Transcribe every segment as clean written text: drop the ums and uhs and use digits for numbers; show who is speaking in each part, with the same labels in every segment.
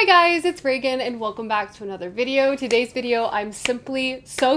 Speaker 1: Hi guys, it's Reagan and welcome back to another video. Today's video I'm simply so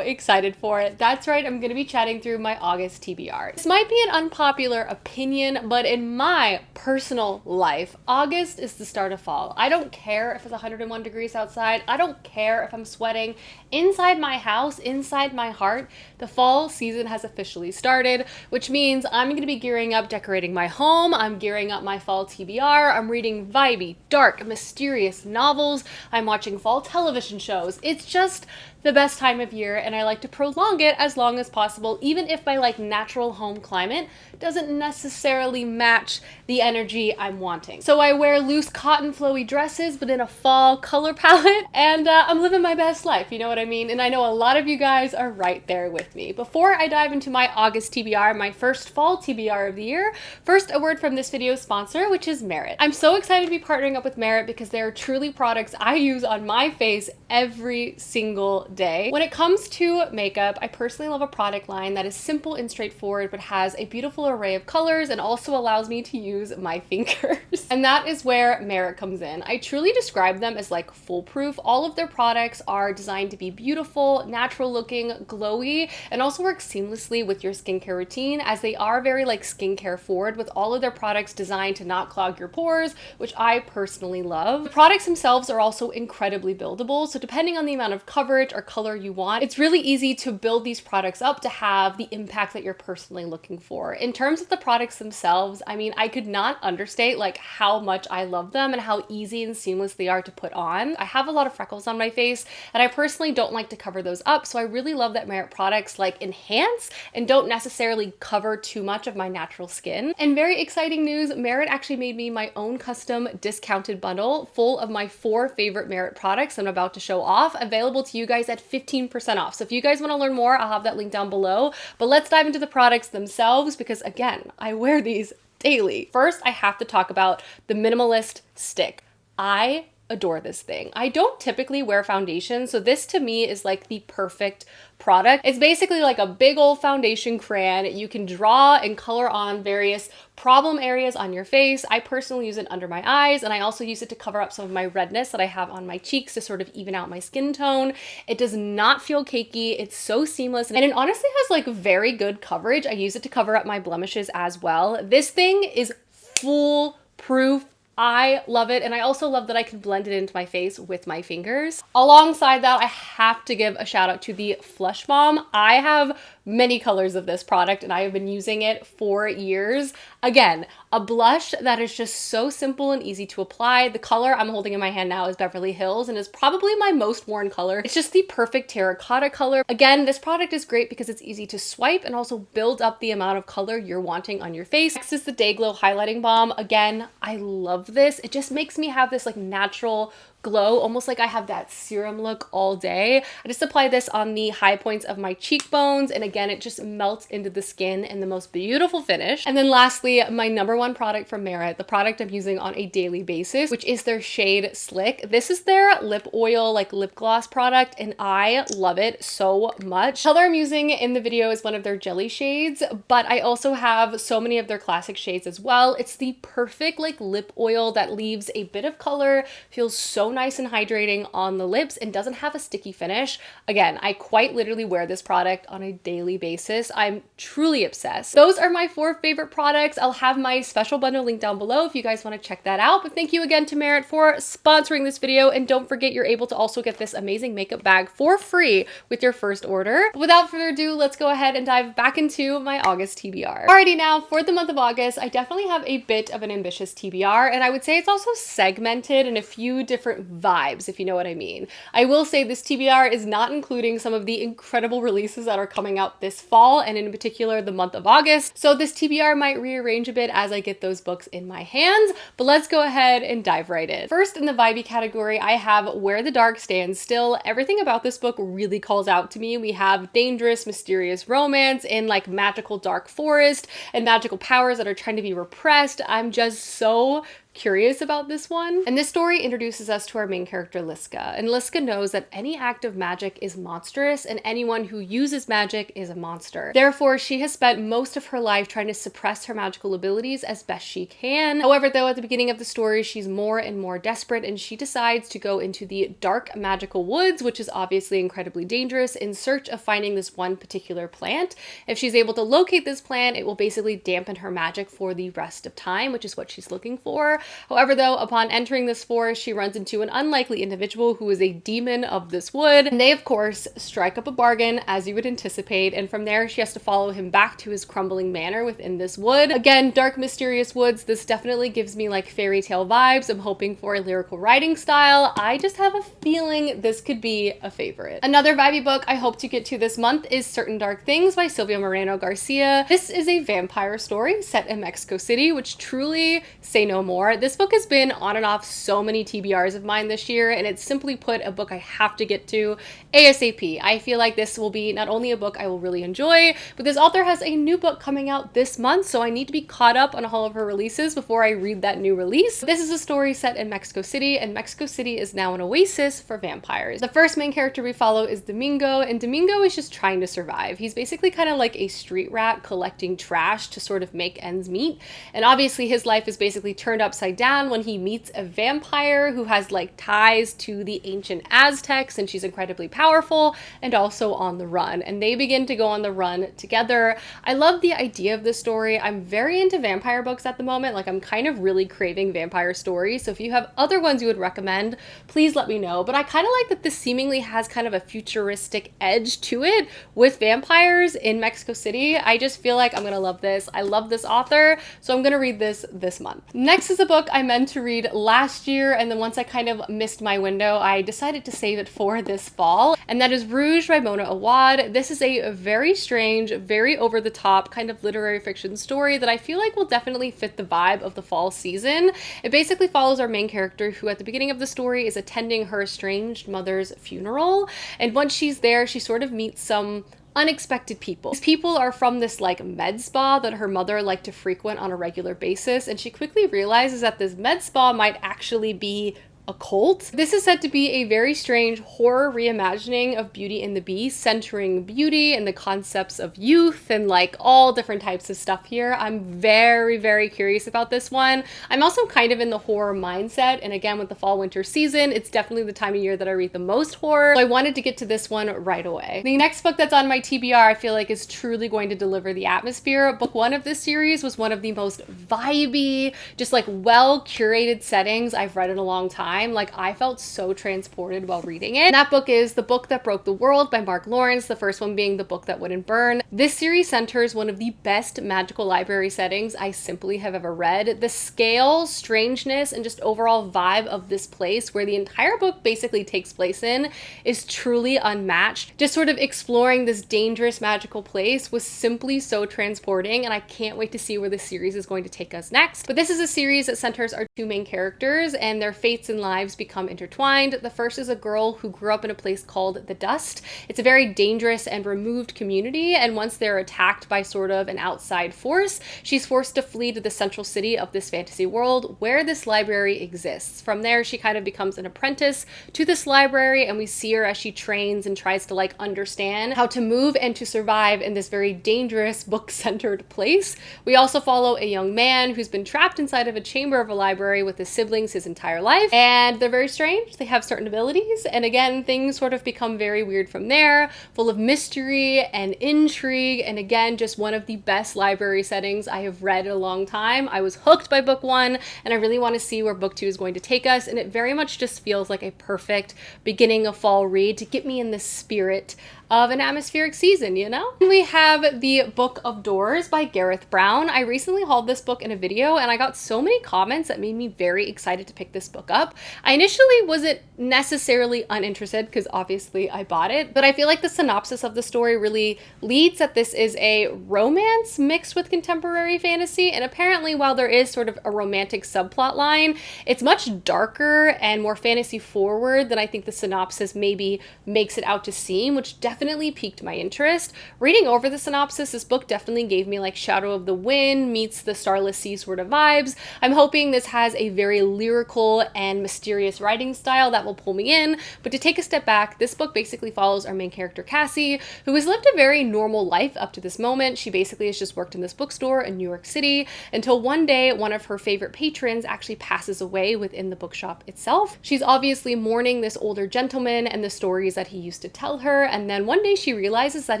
Speaker 1: excited for it. That's right, I'm going to be chatting through my August TBR. This might be an unpopular opinion, but in my personal life, August is the start of fall. I don't care if it's 101 degrees outside. I don't care if I'm sweating. Inside my house, inside my heart, the fall season has officially started, which means I'm going to be gearing up decorating my home. I'm gearing up my fall TBR. I'm reading vibey, dark, mysterious novels. I'm watching fall television shows. It's just the best time of year, and I like to prolong it as long as possible, even if my natural home climate doesn't necessarily match the energy I'm wanting. So I wear loose cotton flowy dresses, but in a fall color palette, and I'm living my best life, you know what I mean? And I know a lot of you guys are right there with me. Before I dive into my August TBR, my first fall TBR of the year, first a word from this video's sponsor, which is Merit. I'm so excited to be partnering up with Merit because they are truly products I use on my face every single day. When it comes to makeup, I personally love a product line that is simple and straightforward but has a beautiful array of colors and also allows me to use my fingers. And that is where Merit comes in. I truly describe them as foolproof. All of their products are designed to be beautiful, natural looking, glowy, and also work seamlessly with your skincare routine, as they are very skincare forward, with all of their products designed to not clog your pores, which I personally love. The products themselves are also incredibly buildable, so depending on the amount of coverage or color you want, it's really easy to build these products up to have the impact that you're personally looking for. In terms of the products themselves, I mean, I could not understate how much I love them and how easy and seamless they are to put on. I have a lot of freckles on my face, and I personally don't like to cover those up, so I really love that Merit products enhance and don't necessarily cover too much of my natural skin. And very exciting news, Merit actually made me my own custom discounted bundle full of my 4 favorite Merit products I'm about to show off, available to you guys at 15% off. So if you guys want to learn more, I'll have that link down below. But let's dive into the products themselves because again, I wear these daily. First, I have to talk about the Minimalist Stick. I adore this thing. I don't typically wear foundation, so this to me is the perfect product. It's basically a big old foundation crayon. You can draw and color on various problem areas on your face. I personally use it under my eyes, and I also use it to cover up some of my redness that I have on my cheeks to sort of even out my skin tone. It does not feel cakey. It's so seamless, and it honestly has very good coverage. I use it to cover up my blemishes as well. This thing is foolproof. I love it, and I also love that I can blend it into my face with my fingers. Alongside that, I have to give a shout out to the Flush Balm. I have many colors of this product, and I have been using it for years. Again, a blush that is just so simple and easy to apply. The color I'm holding in my hand now is Beverly Hills and is probably my most worn color. It's just the perfect terracotta color. Again, this product is great because it's easy to swipe and also build up the amount of color you're wanting on your face. Next is the Day Glow Highlighting Balm. Again, I love this. It just makes me have this natural glow, almost like I have that serum look all day. I just apply this on the high points of my cheekbones, and again, it just melts into the skin in the most beautiful finish. And then lastly, my number one product from Merit, the product I'm using on a daily basis, which is their shade Slick. This is their lip oil, lip gloss product, and I love it so much. The color I'm using in the video is one of their jelly shades, but I also have so many of their classic shades as well. It's the perfect lip oil that leaves a bit of color, feels so nice and hydrating on the lips, and doesn't have a sticky finish. Again, I quite literally wear this product on a daily basis. I'm truly obsessed. Those are my 4 favorite products. I'll have my special bundle linked down below if you guys want to check that out. But thank you again to Merit for sponsoring this video, and don't forget you're able to also get this amazing makeup bag for free with your first order. But without further ado, let's go ahead and dive back into my August TBR. Alrighty, now for the month of August, I definitely have a bit of an ambitious TBR, and I would say it's also segmented in a few different vibes, if you know what I mean. I will say this TBR is not including some of the incredible releases that are coming out this fall, and in particular the month of August. So this TBR might rearrange a bit as I get those books in my hands, but let's go ahead and dive right in. First, in the vibey category, I have Where the Dark Stands Still. Everything about this book really calls out to me. We have dangerous, mysterious romance in magical dark forest and magical powers that are trying to be repressed. I'm just so curious about this one. And this story introduces us to our main character, Liska. And Liska knows that any act of magic is monstrous and anyone who uses magic is a monster. Therefore, she has spent most of her life trying to suppress her magical abilities as best she can. However, though, at the beginning of the story, she's more and more desperate and she decides to go into the dark magical woods, which is obviously incredibly dangerous, in search of finding this one particular plant. If she's able to locate this plant, it will basically dampen her magic for the rest of time, which is what she's looking for. However, though, upon entering this forest, she runs into an unlikely individual who is a demon of this wood, and they of course strike up a bargain, as you would anticipate, and from there she has to follow him back to his crumbling manor within this wood. Again, dark mysterious woods. This definitely gives me like fairy tale vibes. I'm hoping for a lyrical writing style. I just have a feeling this could be a favorite. Another vibey book I hope to get to this month is Certain Dark Things by Silvia Moreno Garcia. This is a vampire story set in Mexico City, which truly, say no more. This book has been on and off so many TBRs of mine this year, and it's simply put a book I have to get to ASAP. I feel like this will be not only a book I will really enjoy, but this author has a new book coming out this month, so I need to be caught up on all of her releases before I read that new release. This is a story set in Mexico City, and Mexico City is now an oasis for vampires. The first main character we follow is Domingo, and Domingo is just trying to survive. He's basically kind of like a street rat collecting trash to sort of make ends meet, and obviously his life is basically turned upside down when he meets a vampire who has like ties to the ancient Aztecs, and she's incredibly powerful and also on the run, and they begin to go on the run together. I love the idea of this story. I'm very into vampire books at the moment. Like, I'm kind of really craving vampire stories, so if you have other ones you would recommend, please let me know. But I kind of like that this seemingly has kind of a futuristic edge to it with vampires in Mexico City. I just feel like I'm gonna love this. I love this author, so I'm gonna read this month. Next is a book I meant to read last year, and then once I kind of missed my window, I decided to save it for this fall, and that is Rouge by Mona Awad. This is a very strange, very over-the-top kind of literary fiction story that I feel like will definitely fit the vibe of the fall season. It basically follows our main character, who at the beginning of the story is attending her estranged mother's funeral, and once she's there, she sort of meets some unexpected people. These people are from this like med spa that her mother liked to frequent on a regular basis, and she quickly realizes that this med spa might actually be a cult. This is said to be a very strange horror reimagining of Beauty and the Beast, centering beauty and the concepts of youth and like all different types of stuff here. I'm very, very curious about this one. I'm also kind of in the horror mindset, and again, with the fall winter season, it's definitely the time of year that I read the most horror, so I wanted to get to this one right away. The next book that's on my TBR I feel like is truly going to deliver the atmosphere. Book one of this series was one of the most vibey, just like well curated settings I've read in a long time. Like, I felt so transported while reading it. And that book is The Book That Broke the World by Mark Lawrence, the first one being The Book That Wouldn't Burn. This series centers one of the best magical library settings I simply have ever read. The scale, strangeness, and just overall vibe of this place, where the entire book basically takes place in, is truly unmatched. Just sort of exploring this dangerous magical place was simply so transporting, and I can't wait to see where this series is going to take us next. But this is a series that centers our two main characters, and their fates and lives become intertwined. The first is a girl who grew up in a place called the Dust. It's a very dangerous and removed community, and once they're attacked by sort of an outside force, she's forced to flee to the central city of this fantasy world where this library exists. From there, she kind of becomes an apprentice to this library, and we see her as she trains and tries to like understand how to move and to survive in this very dangerous book-centered place. We also follow a young man who's been trapped inside of a chamber of a library with his siblings his entire life, and they're very strange. They have certain abilities, and again, things sort of become very weird from there, full of mystery and intrigue, and again, just one of the best library settings I have read in a long time. I was hooked by book one, and I really want to see where book two is going to take us, and it very much just feels like a perfect beginning of fall read to get me in the spirit of an atmospheric season, you know? We have The Book of Doors by Gareth Brown. I recently hauled this book in a video, and I got so many comments that made me very excited to pick this book up. I initially wasn't necessarily uninterested, because obviously I bought it, but I feel like the synopsis of the story really leads that this is a romance mixed with contemporary fantasy, and apparently while there is sort of a romantic subplot line, it's much darker and more fantasy forward than I think the synopsis maybe makes it out to seem, which definitely definitely piqued my interest. Reading over the synopsis, this book definitely gave me like Shadow of the Wind meets the Starless Sea sort of vibes. I'm hoping this has a very lyrical and mysterious writing style that will pull me in. But to take a step back, this book basically follows our main character Cassie, who has lived a very normal life up to this moment. She basically has just worked in this bookstore in New York City until one day one of her favorite patrons actually passes away within the bookshop itself. She's obviously mourning this older gentleman and the stories that he used to tell her, and then one day she realizes that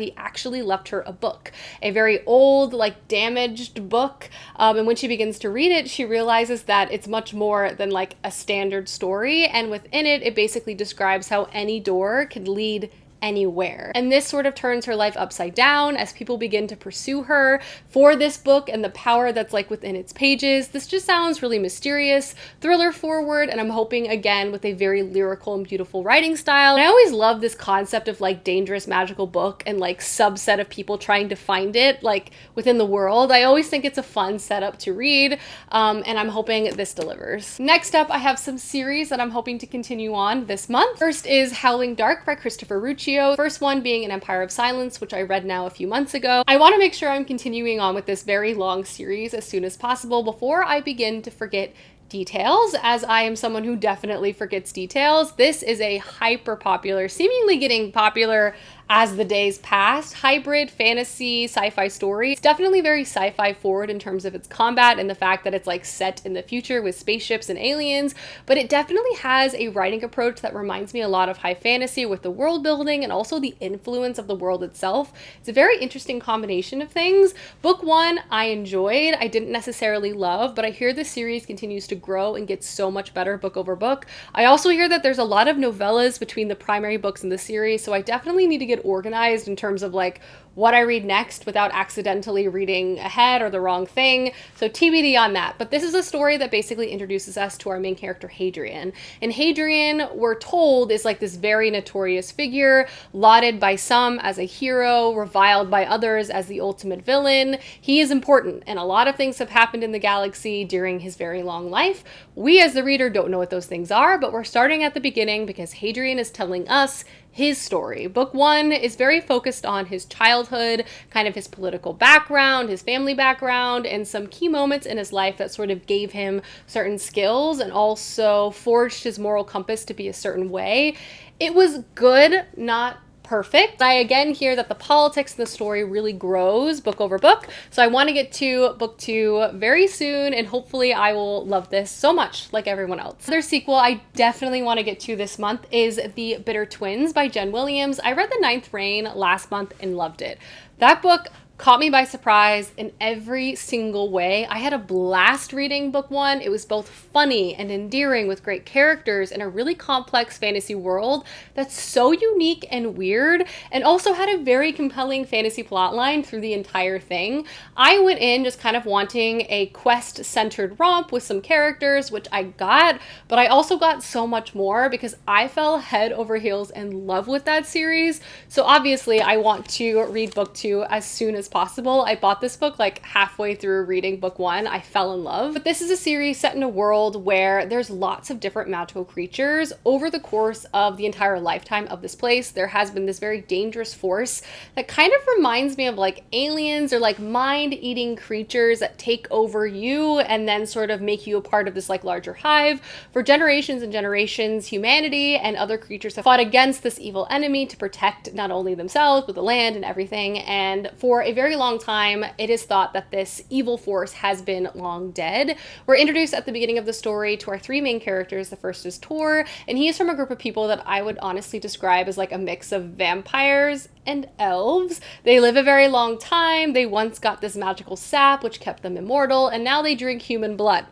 Speaker 1: he actually left her a book, a very old, like damaged book, and when she begins to read it, she realizes that it's much more than like a standard story, and within it, it basically describes how any door can lead anywhere. And this sort of turns her life upside down as people begin to pursue her for this book and the power that's like within its pages. This just sounds really mysterious, thriller forward, and I'm hoping again with a very lyrical and beautiful writing style. And I always love this concept of like dangerous magical book and like subset of people trying to find it like within the world. I always think it's a fun setup to read, and I'm hoping this delivers. Next up, I have some series that I'm hoping to continue on this month. First is Howling Dark by Christopher Rouge. First one being An Empire of Silence, which I read now a few months ago. I want to make sure I'm continuing on with this very long series as soon as possible before I begin to forget details, as I am someone who definitely forgets details. This is a hyper popular, seemingly getting popular as the days passed, hybrid fantasy sci-fi story. It's definitely very sci-fi forward in terms of its combat and the fact that it's like set in the future with spaceships and aliens, but it definitely has a writing approach that reminds me a lot of high fantasy with the world building and also the influence of the world itself. It's a very interesting combination of things. Book one, I enjoyed. I didn't necessarily love, but I hear the series continues to grow and get so much better book over book. I also hear that there's a lot of novellas between the primary books in the series, so I definitely need to get organized in terms of like what I read next without accidentally reading ahead or the wrong thing. So TBD on that. But this is a story that basically introduces us to our main character, Hadrian. And Hadrian, we're told, is like this very notorious figure, lauded by some as a hero, reviled by others as the ultimate villain. He is important, and a lot of things have happened in the galaxy during his very long life. We as the reader don't know what those things are, but we're starting at the beginning because Hadrian is telling us his story. Book one is very focused on his childhood, kind of his political background, his family background, and some key moments in his life that sort of gave him certain skills and also forged his moral compass to be a certain way. It was good, not perfect. I again hear that the politics in the story really grows book over book, so I want to get to book two very soon, and hopefully I will love this so much like everyone else. Another sequel I definitely want to get to this month is The Bitter Twins by Jen Williams. I read The Ninth Reign last month and loved it. That book caught me by surprise in every single way. I had a blast reading book one. It was both funny and endearing with great characters in a really complex fantasy world that's so unique and weird, and also had a very compelling fantasy plotline through the entire thing. I went in just kind of wanting a quest-centered romp with some characters, which I got, but I also got so much more because I fell head over heels in love with that series. So obviously I want to read book two as soon as possible. I bought this book like halfway through reading book one. I fell in love. But this is a series set in a world where there's lots of different magical creatures. Over the course of the entire lifetime of this place, there has been this very dangerous force that kind of reminds me of like aliens or like mind-eating creatures that take over you and then sort of make you a part of this like larger hive. For generations and generations, humanity and other creatures have fought against this evil enemy to protect not only themselves, but the land and everything. And for a very long time, it is thought that this evil force has been long dead. We're introduced at the beginning of the story to our three main characters. The first is Tor, and he is from a group of people that I would honestly describe as like a mix of vampires and elves. They live a very long time. They once got this magical sap, which kept them immortal, and now they drink human blood,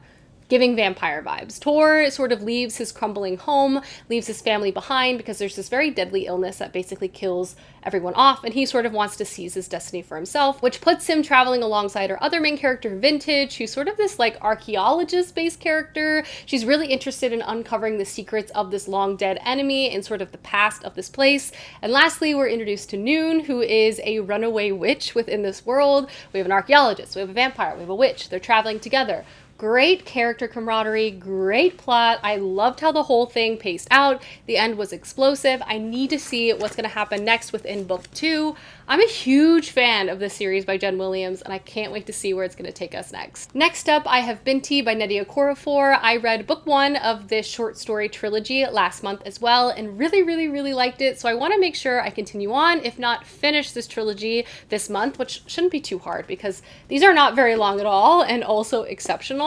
Speaker 1: giving vampire vibes. Tor sort of leaves his crumbling home, leaves his family behind because there's this very deadly illness that basically kills everyone off, and he sort of wants to seize his destiny for himself, which puts him traveling alongside our other main character, Vintage, who's sort of this like archaeologist-based character. She's really interested in uncovering the secrets of this long dead enemy and sort of the past of this place. And lastly, we're introduced to Noon, who is a runaway witch within this world. We have an archaeologist, we have a vampire, we have a witch. They're traveling together. Great character camaraderie, great plot. I loved how the whole thing paced out. The end was explosive. I need to see what's going to happen next within book 2. I'm a huge fan of this series by Jen Williams, and I can't wait to see where it's going to take us next. Next up, I have Binti by Nnedi Okorafor. I read book 1 of this short story trilogy last month as well, and really liked it, so I want to make sure I continue on, if not finish this trilogy this month, which shouldn't be too hard because these are not very long at all and also exceptional.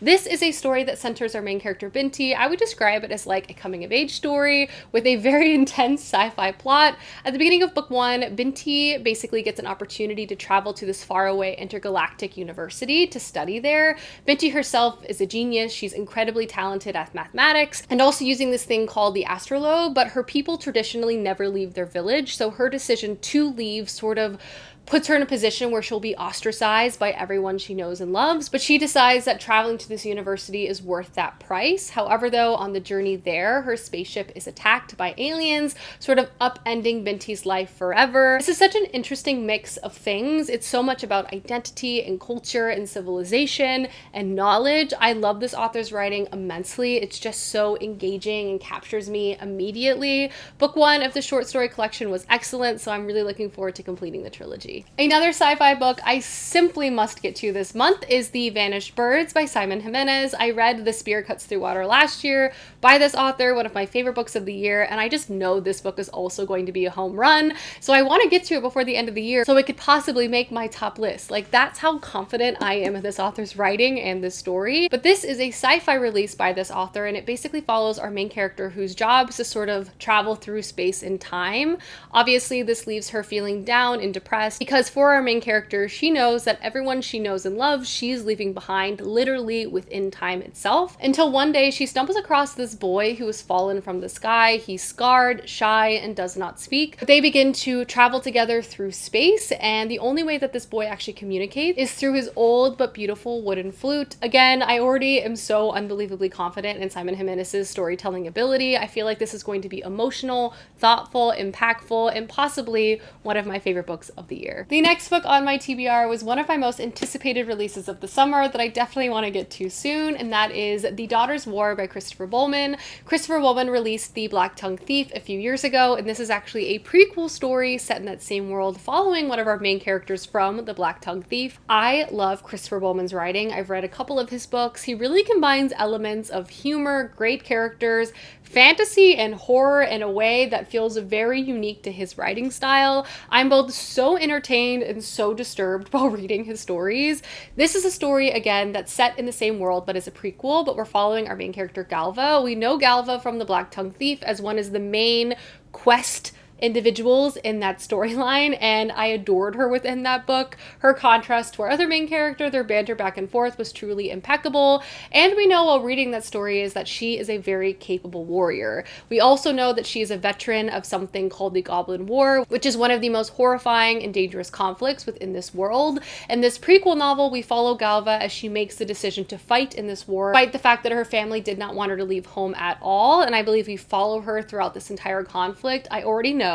Speaker 1: This is a story that centers our main character Binti. I would describe it as like a coming-of-age story with a very intense sci-fi plot. At the beginning of book 1, Binti basically gets an opportunity to travel to this faraway intergalactic university to study there. Binti herself is a genius. She's incredibly talented at mathematics and also using this thing called the astrolabe, but her people traditionally never leave their village, so her decision to leave sort of puts her in a position where she'll be ostracized by everyone she knows and loves, but she decides that traveling to this university is worth that price. However, though, on the journey there, her spaceship is attacked by aliens, sort of upending Binti's life forever. This is such an interesting mix of things. It's so much about identity and culture and civilization and knowledge. I love this author's writing immensely. It's just so engaging and captures me immediately. Book 1 of the short story collection was excellent, so I'm really looking forward to completing the trilogy. Another sci-fi book I simply must get to this month is The Vanished Birds by Simon Jimenez. I read The Spear Cuts Through Water last year by this author, one of my favorite books of the year, and I just know this book is also going to be a home run, so I want to get to it before the end of the year so it could possibly make my top list. Like, that's how confident I am in this author's writing and this story. But this is a sci-fi release by this author, and it basically follows our main character whose job is to sort of travel through space and time. Obviously, this leaves her feeling down and depressed because for our main character, she knows that everyone she knows and loves, she's leaving behind literally within time itself, until one day she stumbles across this boy who has fallen from the sky. He's scarred, shy, and does not speak. They begin to travel together through space, and the only way that this boy actually communicates is through his old but beautiful wooden flute. Again, I already am so unbelievably confident in Simon Jimenez's storytelling ability. I feel like this is going to be emotional, thoughtful, impactful, and possibly one of my favorite books of the year. The next book on my TBR was one of my most anticipated releases of the summer that I definitely want to get to soon, and that is The Daughter's War by Christopher Bowman. Christopher Bowman released The Black-Tongued Thief a few years ago, and this is actually a prequel story set in that same world following one of our main characters from The Black-Tongued Thief. I love Christopher Bowman's writing. I've read a couple of his books. He really combines elements of humor, great characters, fantasy, and horror in a way that feels very unique to his writing style. I'm both so entertained and so disturbed while reading his stories. This is a story, again, that's set in the same world but is a prequel, but we're following our main character Galva. We know Galva from The Black-Tongued Thief as one of the main quest individuals in that storyline, and I adored her within that book. Her contrast to our other main character, their banter back and forth, was truly impeccable, and we know while reading that story is that she is a very capable warrior. We also know that she is a veteran of something called the Goblin War, which is one of the most horrifying and dangerous conflicts within this world. In this prequel novel, we follow Galva as she makes the decision to fight in this war, despite the fact that her family did not want her to leave home at all, and I believe we follow her throughout this entire conflict. I already know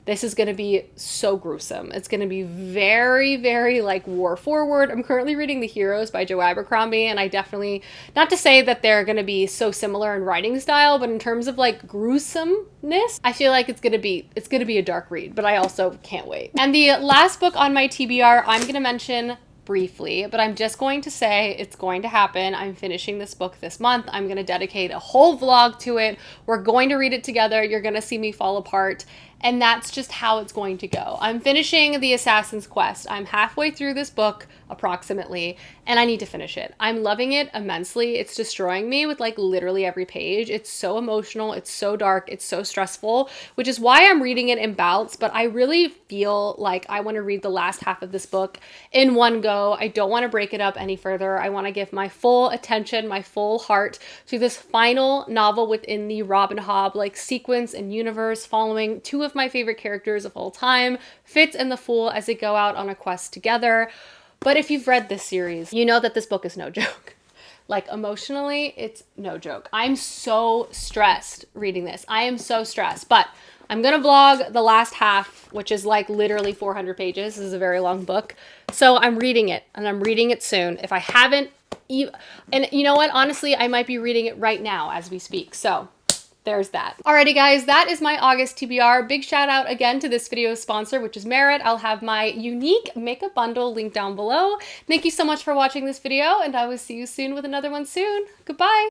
Speaker 1: this is going to be so gruesome. It's going to be very like war forward. I'm currently reading The Heroes by Joe Abercrombie, and I definitely, not to say that they're going to be so similar in writing style, but in terms of like gruesomeness, I feel like it's going to be a dark read, but I also can't wait. And the last book on my TBR, I'm going to mention briefly, but I'm just going to say it's going to happen. I'm finishing this book this month. I'm going to dedicate a whole vlog to it. We're going to read it together. You're going to see me fall apart. And that's just how it's going to go. I'm finishing The Assassin's Quest. I'm halfway through this book, approximately, and I need to finish it. I'm loving it immensely. It's destroying me with like literally every page. It's so emotional. It's so dark. It's so stressful, which is why I'm reading it in bouts, but I really feel like I want to read the last half of this book in one go. I don't want to break it up any further. I want to give my full attention, my full heart to this final novel within the Robin Hobb like sequence and universe, following two of my favorite characters of all time, Fitz and the Fool, as they go out on a quest together. But if you've read this series, you know that this book is no joke. Like, emotionally, it's no joke. I'm so stressed reading this. I am so stressed, but I'm gonna vlog the last half, which is like literally 400 pages. This is a very long book. So I'm reading it, and I'm reading it soon. If I haven't And you know what? Honestly, I might be reading it right now as we speak. So there's that. Alrighty guys, that is my August TBR. Big shout out again to this video's sponsor, which is Merit. I'll have my unique makeup bundle linked down below. Thank you so much for watching this video, and I will see you soon with another one soon. Goodbye.